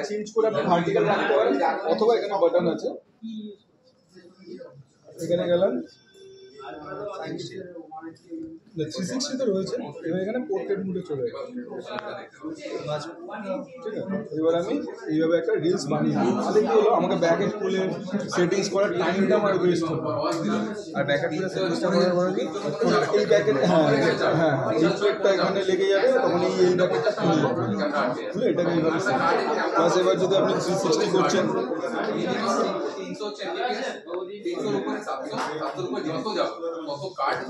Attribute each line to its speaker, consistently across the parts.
Speaker 1: Change করে আপনি vertical রাখতে পারেন, অথবা এখানে বাটন আছে, এখানে গেলাম 360 তো রয়েছে, এবার এখানে পোর্ট্রেট মোডে চলে গেল। ঠিক আছে, এবার আমি এইভাবে একটা রিলস বানিয়ে দিই। তাহলে কি হলো, আমাকে ব্যাকে খুলে সেটিংস করার টাইমটা আমার ওয়েস্ট হলো। আর ব্যাকে খুলে সেটিংসটা করার পরে কি এই ব্যাকেট, হ্যাঁ এই প্লেটটা এখানে লেগে যাবে, তখন এই ব্যাকেটটা খুলে যাবে, খুলে এটাকে এইভাবে প্লাস এবার যদি আপনি 360 করছেন,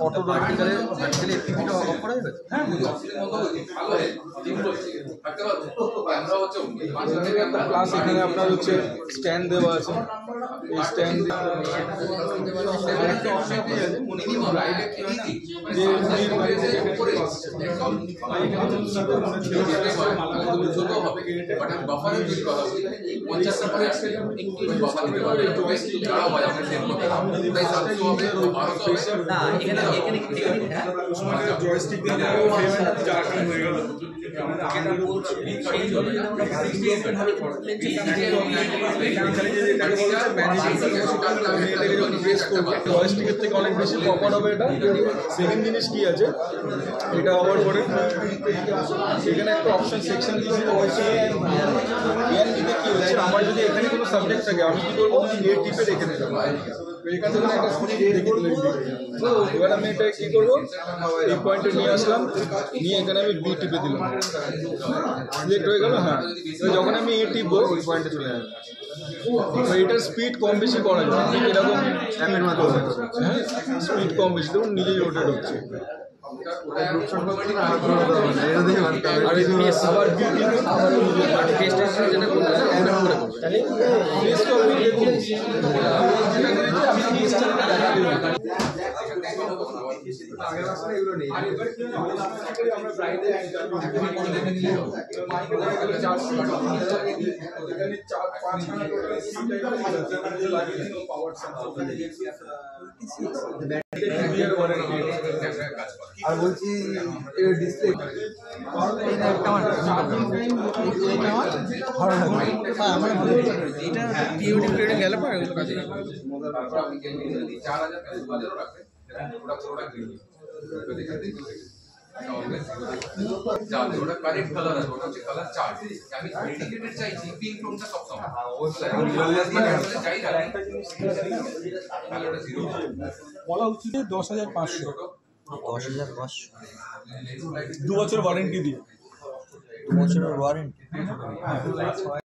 Speaker 2: অটোমেটিক্যালি অ্যাক্টিভিটি অফ করা যাবে।
Speaker 1: হ্যাঁ প্লাস এখানে আপনার হচ্ছে স্ট্যান্ড দেওয়া আছে, এই স্ট্যান্ড একটা অপশন আছে মিনিমাম লাইটে কি হয় না যে জয়স্টিক দিয়ে জার্কান হয়ে গেল। জয়স্টিকের থেকে অনেক বেশি পপার হবে এটা। সেকেন্ড জিনিস কি আছে, এটা হওয়ার পরে সেখানে একটা অপশন সেকশন দিয়েছি, এনবিতে কি হচ্ছে, আমার যদি এখানে কোনো সাবজেক্ট থাকে আমি কি করবো, এ টিপে রেখে দেবো। এখান থেকে একটা স্ক্রিন দেখে দিলাম, এবার আমি এটা কি করবো, এই পয়েন্টে নিয়ে আসলাম, নিয়ে এখানে আমি বি টিপে দিলাম, সিলেক্ট হয়ে গেল। হ্যাঁ, যখন আমি এ টিপবো ওই পয়েন্টে চলে যাবে। এটার স্পিড কম বেশি করা যায়, এরকম অ্যাপের মাধ্যমে হ্যাঁ স্পিড কম বেশি দেখুন নিজেই রোটেট হচ্ছে।
Speaker 2: আর বলছি ডিসপ্লে গেলে পরে
Speaker 3: ওটা কারেক্ট কালার আছে, ওটা হচ্ছে কালার চার্ট। আমি ডেডিকেটেড চাইছি পিঙ্ক টোনটা সব সময়
Speaker 1: বলা হচ্ছে 10,500
Speaker 2: 10,500
Speaker 1: 2 বছর ওয়ারেন্টি দিয়ে।
Speaker 2: 2 বছরের ওয়ারেন্টি।